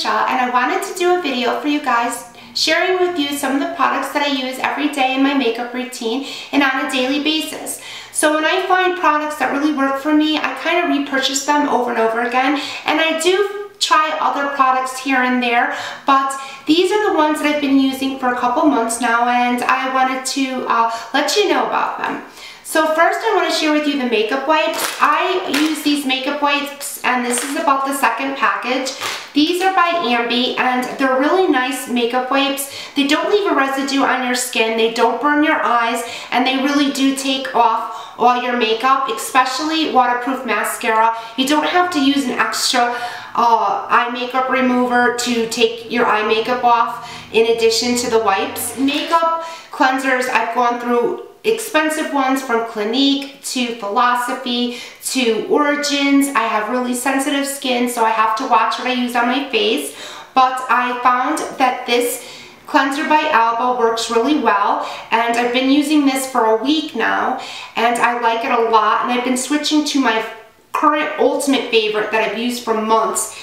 Aisha, and I wanted to do a video for you guys sharing with you some of the products that I use every day in my makeup routine and on a daily basis. So when I find products that really work for me, I kind of repurchase them over and over again, and I do try other products here and there, but these are the ones that I've been using for a couple months now, and I wanted to let you know about them. So first I want to share with you the makeup wipes. I use these makeup wipes, and this is about the second package. These are by Ambi, and they're really nice makeup wipes. They don't leave a residue on your skin, they don't burn your eyes, and they really do take off all your makeup, especially waterproof mascara. You don't have to use an extra eye makeup remover to take your eye makeup off in addition to the wipes. Makeup cleansers, I've gone through expensive ones from Clinique to Philosophy to Origins. I have really sensitive skin, so I have to watch what I use on my face, but I found that this cleanser by Alba works really well, and I've been using this for a week now, and I like it a lot, and I've been switching to my current ultimate favorite that I've used for months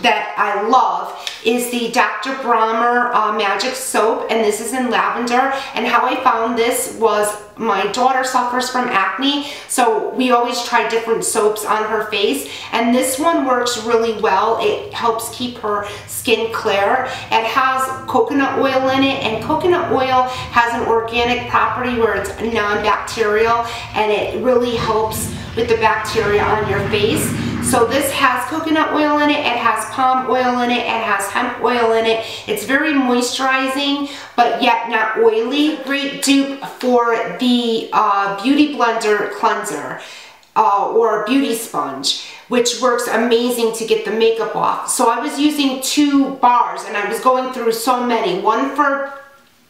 that I love is the Dr. Brommer Magic Soap, and this is in lavender. And how I found this was my daughter suffers from acne, so we always try different soaps on her face, and this one works really well. It helps keep her skin clear. It has coconut oil in it, and coconut oil has an organic property where it's non-bacterial, and it really helps with the bacteria on your face. So this has coconut oil in it, it has palm oil in it, it has hemp oil in it. It's very moisturizing, but yet not oily. Great dupe for the Beauty Blender cleanser or beauty sponge, which works amazing to get the makeup off. So I was using 2 bars, and I was going through so many. One for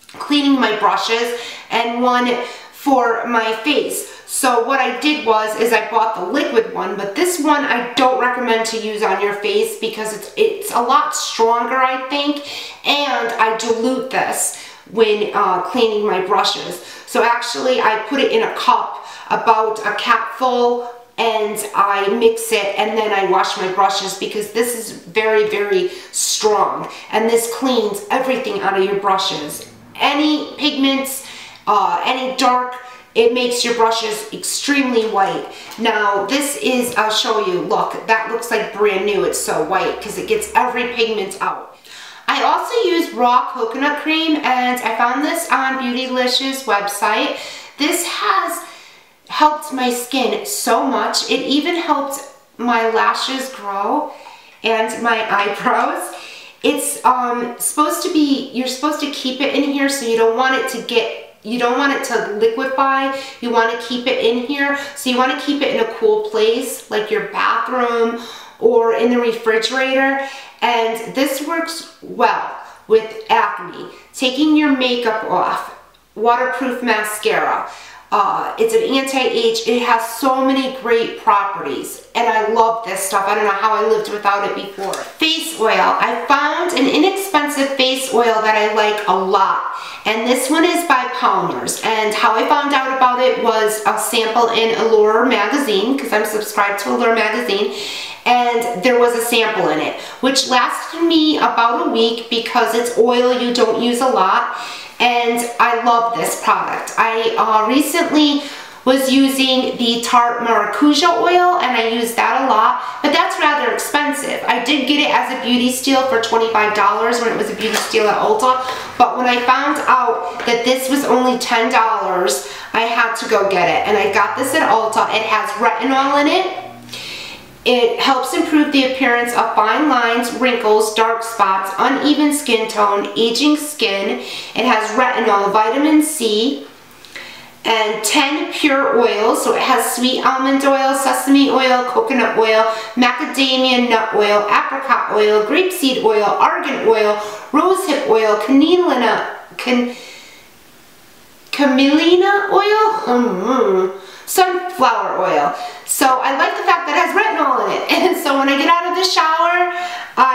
cleaning my brushes and one for my face. So what I did is I bought the liquid one, but this one I don't recommend to use on your face because it's a lot stronger, I think, and I dilute this when cleaning my brushes. So actually I put it in a cup, about a capful, and I mix it, and then I wash my brushes because this is very, very strong, and this cleans everything out of your brushes. Any pigments, any dark, it makes your brushes extremely white. Now this is, I'll show you, look, that looks like brand new. It's so white because it gets every pigment out. I also use raw coconut cream, and I found this on Beautylicious website. This has helped my skin so much. It even helped my lashes grow and my eyebrows. It's supposed to be, you're supposed to keep it in here, so you don't want it to get, you don't want it to liquefy. You want to keep it in here. So you want to keep it in a cool place, like your bathroom or in the refrigerator. And this works well with acne. Taking your makeup off, waterproof mascara. It's an anti-age. It has so many great properties, and I love this stuff. I don't know how I lived without it before. Face oil. I found an inexpensive face oil that I like a lot, and this one is by Polymers. And how I found out about it was a sample in Allure magazine, because I'm subscribed to Allure magazine, and there was a sample in it, which lasted me about a week because it's oil you don't use a lot. And I love this product. I recently was using the Tarte Maracuja oil, and I use that a lot, but that's rather expensive. I did get it as a beauty steal for $25 when it was a beauty steal at Ulta, but when I found out that this was only $10, I had to go get it, and I got this at Ulta. It has retinol in it. It helps improve the appearance of fine lines, wrinkles, dark spots, uneven skin tone, aging skin. It has retinol, vitamin C, and 10 pure oils. So it has sweet almond oil, sesame oil, coconut oil, macadamia nut oil, apricot oil, grapeseed oil, argan oil, rosehip oil, camelina oil, sunflower oil. So I like the fact that it has retinol in it. And so when I get out of the shower, I,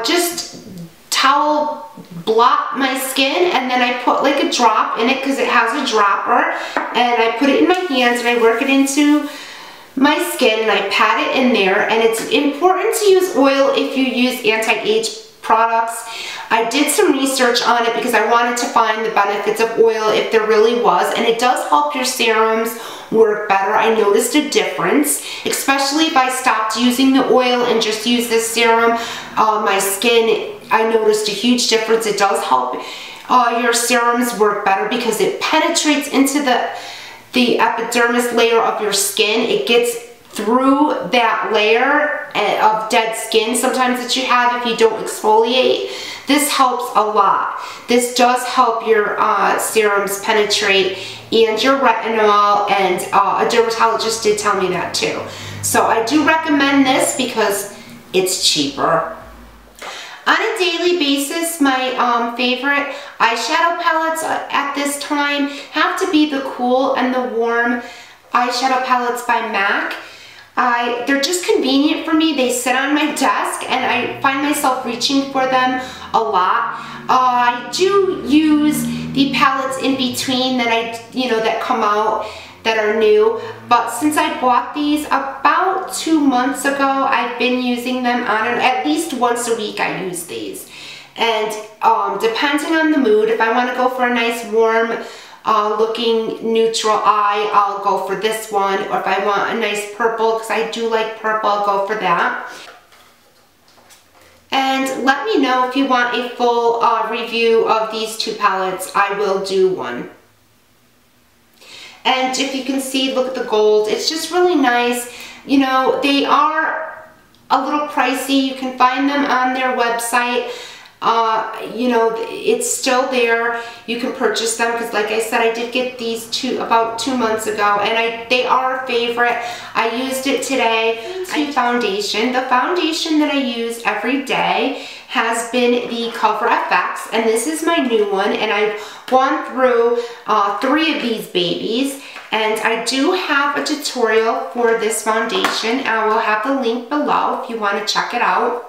just towel blot my skin, and then I put like a drop in it because it has a dropper, and I put it in my hands and I work it into my skin and I pat it in there. And it's important to use oil if you use anti-age products. I did some research on it because I wanted to find the benefits of oil if there really was, and it does help your serums work better. I noticed a difference, especially if I stopped using the oil and just use this serum. My skin, I noticed a huge difference. It does help your serums work better because it penetrates into the epidermis layer of your skin. It gets through that layer of dead skin sometimes that you have if you don't exfoliate. This helps a lot. This does help your serums penetrate, and your retinol, and a dermatologist did tell me that too. So I do recommend this because it's cheaper. On a daily basis, my favorite eyeshadow palettes at this time have to be the Cool and the Warm eyeshadow palettes by MAC. They're just convenient for me. They sit on my desk and I find myself reaching for them a lot. I do use the palettes in between that come out that are new, but since I bought these about 2 months ago, I've been using them on at least once a week. I use these, and depending on the mood, if I want to go for a nice warm looking neutral eye, I'll go for this one, or if I want a nice purple, because I do like purple, I'll go for that. And let me know if you want a full review of these two palettes. I will do one. And if you can see, look at the gold. It's just really nice. You know, they are a little pricey. You can find them on their website. You know, it's still there. You can purchase them because, like I said, I did get these about 2 months ago, and they are a favorite. I used it today. Foundation. The foundation that I use every day has been the Cover FX, and this is my new one, and I've gone through 3 of these babies, and I do have a tutorial for this foundation. I will have the link below if you want to check it out.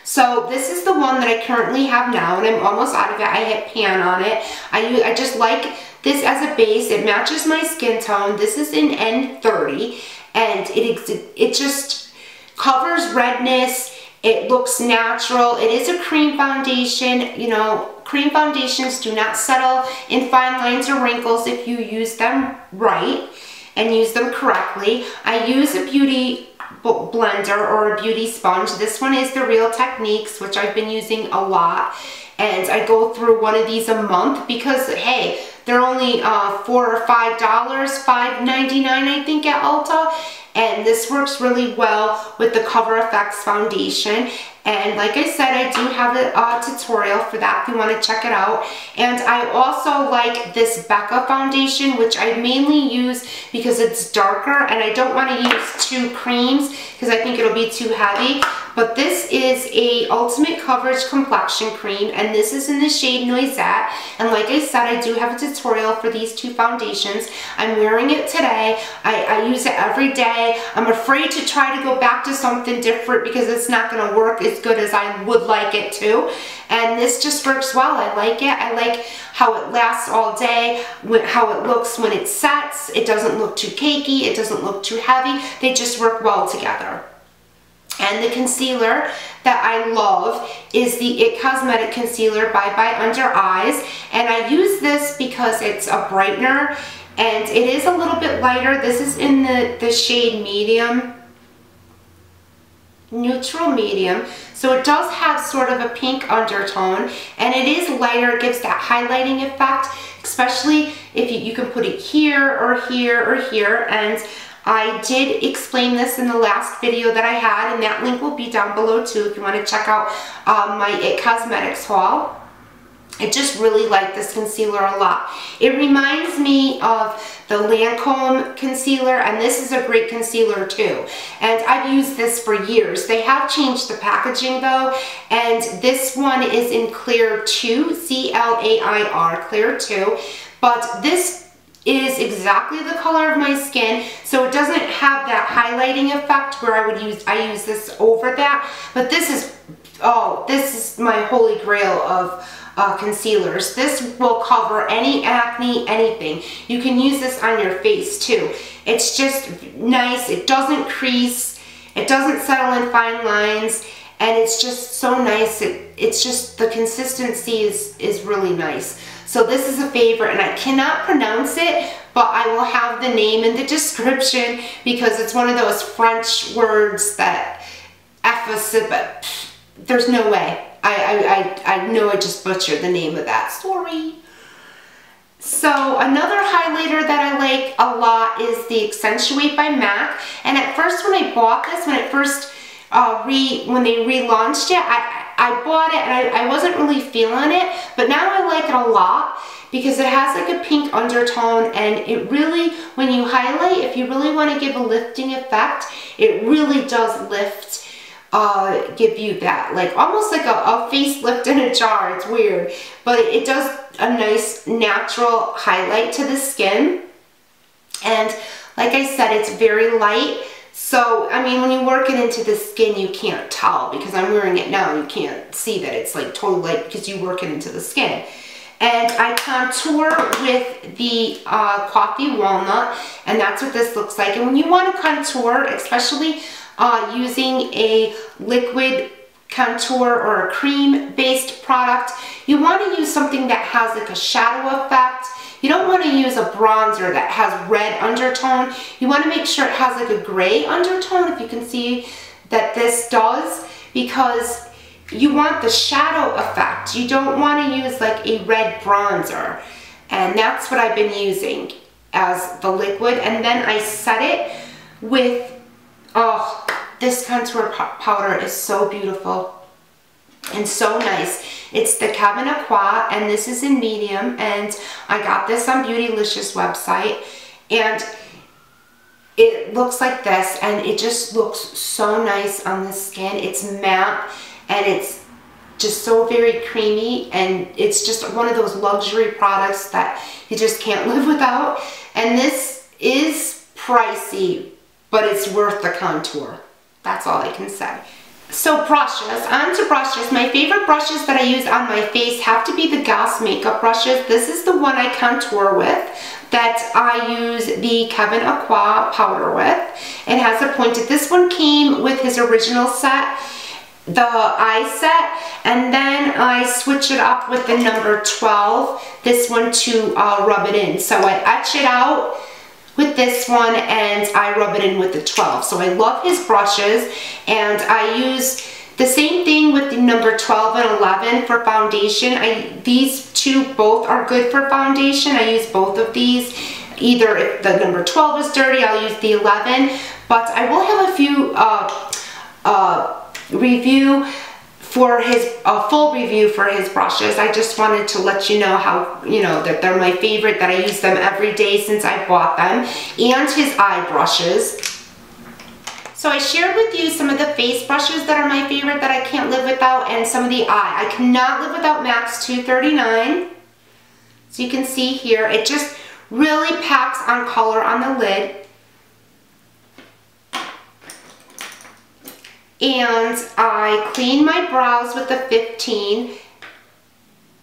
So this is the one that I currently have now, and I'm almost out of it. I hit pan on it. I just like this as a base. It matches my skin tone. This is in N30, and it just covers redness. It looks natural. It is a cream foundation. You know, cream foundations do not settle in fine lines or wrinkles if you use them right and use them correctly. I use a beauty blender or a beauty sponge. This one is the Real Techniques, which I've been using a lot, and I go through one of these a month because, hey, they're only $4 or $5, $5.99 I think at Ulta, and this works really well with the Cover FX foundation. And like I said, I do have a tutorial for that if you want to check it out. And I also like this Becca foundation, which I mainly use because it's darker, and I don't want to use 2 creams because I think it'll be too heavy. But this is a Ultimate Coverage Complexion Cream, and this is in the shade Noisette. And like I said, I do have a tutorial for these 2 foundations. I'm wearing it today. I use it every day. I'm afraid to try to go back to something different because it's not going to work as good as I would like it to. And this just works well. I like it. I like how it lasts all day, how it looks when it sets. It doesn't look too cakey. It doesn't look too heavy. They just work well together. And the concealer that I love is the It Cosmetic Concealer by Under Eyes. And I use this because it's a brightener, and it is a little bit lighter. This is in the shade medium, neutral medium. So it does have sort of a pink undertone, and it is lighter. It gives that highlighting effect, especially if you can put it here or here or here. And I did explain this in the last video that I had, and that link will be down below too if you want to check out my It Cosmetics haul. I just really like this concealer a lot. It reminds me of the Lancome concealer, and this is a great concealer too. And I've used this for years. They have changed the packaging though, and this one is in Clear 2, C-L-A-I-R, Clear 2. But this is exactly the color of my skin, so it doesn't have that highlighting effect where I use this over that. But this is, oh, this is my holy grail of concealers. This will cover any acne, anything. You can use this on your face too. It's just nice. It doesn't crease. It doesn't settle in fine lines. And it's just so nice. It's just, the consistency is really nice. So this is a favorite, and I cannot pronounce it, but I will have the name in the description because it's one of those French words that but there's no way. I know I just butchered the name of that. Sorry. So another highlighter that I like a lot is the Accentuate by MAC. And at first when I bought this, when they relaunched it, I bought it and I wasn't really feeling it, but now I like it a lot because it has like a pink undertone, and it really, when you highlight, if you really want to give a lifting effect, it really does lift, give you that, like almost like a facelift in a jar. It's weird, but it does a nice natural highlight to the skin. And like I said, it's very light. So, I mean, when you work it into the skin, you can't tell because I'm wearing it now. You can't see that it's like totally light because you work it into the skin. And I contour with the coffee walnut, and that's what this looks like. And when you want to contour, especially using a liquid contour or a cream-based product, you want to use something that has like a shadow effect. You don't want to use a bronzer that has red undertone. You want to make sure it has like a gray undertone, if you can see that this does, because you want the shadow effect. You don't want to use like a red bronzer. And that's what I've been using as the liquid. And then I set it with, oh, this contour powder is so beautiful and so nice. It's the Kevin Aqua, and this is in medium, and I got this on Beautylicious website, and it looks like this, and it just looks so nice on the skin. It's matte, and it's just so very creamy, and it's just one of those luxury products that you just can't live without. And this is pricey, but it's worth the contour. That's all I can say. So brushes, on to brushes. My favorite brushes that I use on my face have to be the Goss makeup brushes. This is the one I contour with, that I use the Kevin Aqua powder with. It has a pointed, this one came with his original set, the eye set, and then I switch it up with the number 12, this one, to rub it in. So I etch it out with this one and I rub it in with the 12. So I love his brushes, and I use the same thing with the number 12 and 11 for foundation. These two both are good for foundation. I use both of these. Either if the number 12 is dirty, I'll use the 11, but I will have a few full review for his brushes. I just wanted to let you know how, that they're my favorite, that I use them every day since I bought them, and his eye brushes. So I shared with you some of the face brushes that are my favorite that I can't live without, and some of the eye. I cannot live without MAC's 239. So you can see here, it just really packs on color on the lid. And I clean my brows with the 15,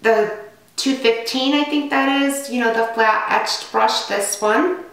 the 215, I think that is, the flat etched brush, this one.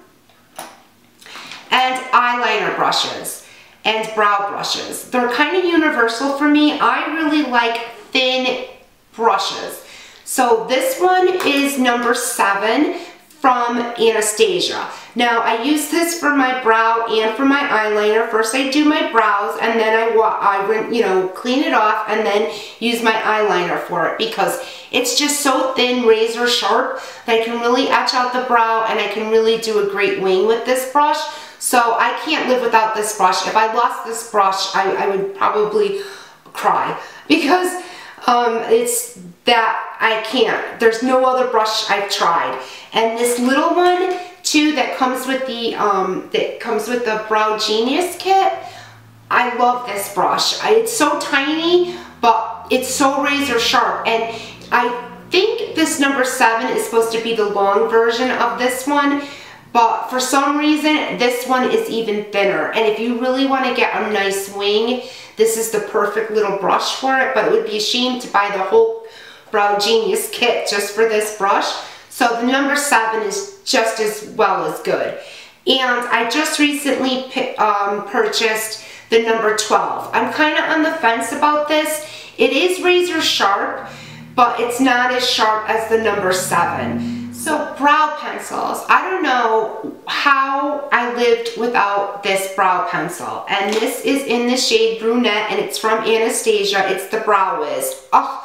And eyeliner brushes and brow brushes. They're kind of universal for me. I really like thin brushes. So this one is number 7 from Anastasia. Now I use this for my brow and for my eyeliner. First I do my brows, and then I clean it off and then use my eyeliner for it, because it's just so thin, razor sharp, that I can really etch out the brow, and I can really do a great wing with this brush. So I can't live without this brush. If I lost this brush, I would probably cry, because it's that I can't. There's no other brush I've tried. And this little one too that comes with the Brow Genius kit, I love this brush. It's so tiny, but it's so razor sharp. And I think this number 7 is supposed to be the long version of this one, but for some reason this one is even thinner. And if you really want to get a nice wing, this is the perfect little brush for it. But it would be a shame to buy the whole Brow Genius kit just for this brush. So the number 7 is just as well as good. And I just recently purchased the number 12. I'm kind of on the fence about this. It is razor sharp, but it's not as sharp as the number 7. So brow pencils. I don't know how I lived without this brow pencil. And this is in the shade Brunette, and it's from Anastasia. It's the Brow Wiz. Oh,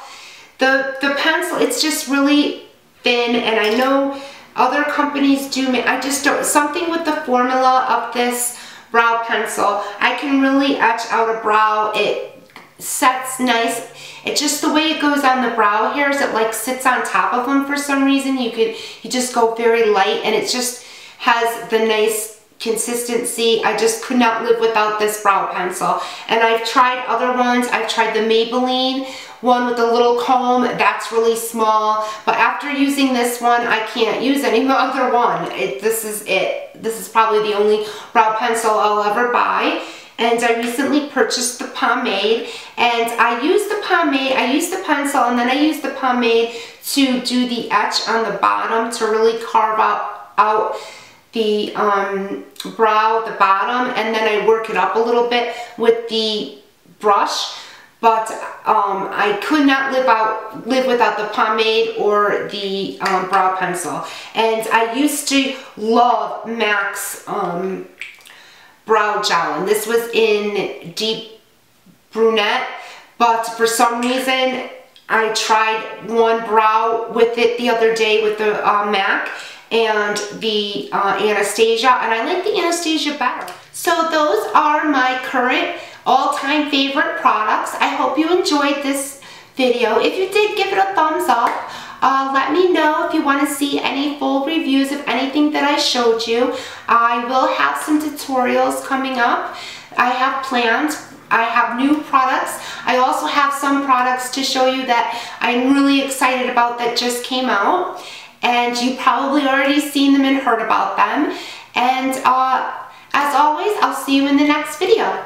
the pencil, it's just really thin, and I know other companies do make, I just don't, something with the formula of this brow pencil, I can really etch out a brow. It sets nice. It just, the way it goes on the brow hairs, it like sits on top of them for some reason. You just go very light, and it just has the nice consistency. I just could not live without this brow pencil. And I've tried other ones. I've tried the Maybelline one with the little comb. That's really small. But after using this one, I can't use any other one. This is it. This is probably the only brow pencil I'll ever buy. And I recently purchased the pomade, and I used the pomade, I used the pencil, and then I used the pomade to do the etch on the bottom to really carve out the brow, the bottom, and then I work it up a little bit with the brush. But I could not live without the pomade or the brow pencil. And I used to love MAC's brow gel, and this was in deep brunette, but for some reason I tried one brow with it the other day with the MAC and the Anastasia, and I like the Anastasia better. So those are my current all-time favorite products. I hope you enjoyed this video. If you did, give it a thumbs up. Let me know if you want to see any full reviews of anything that I showed you. I will have some tutorials coming up. I have plans. I have new products. I also have some products to show you that I'm really excited about that just came out. And you probably already seen them and heard about them. And as always, I'll see you in the next video.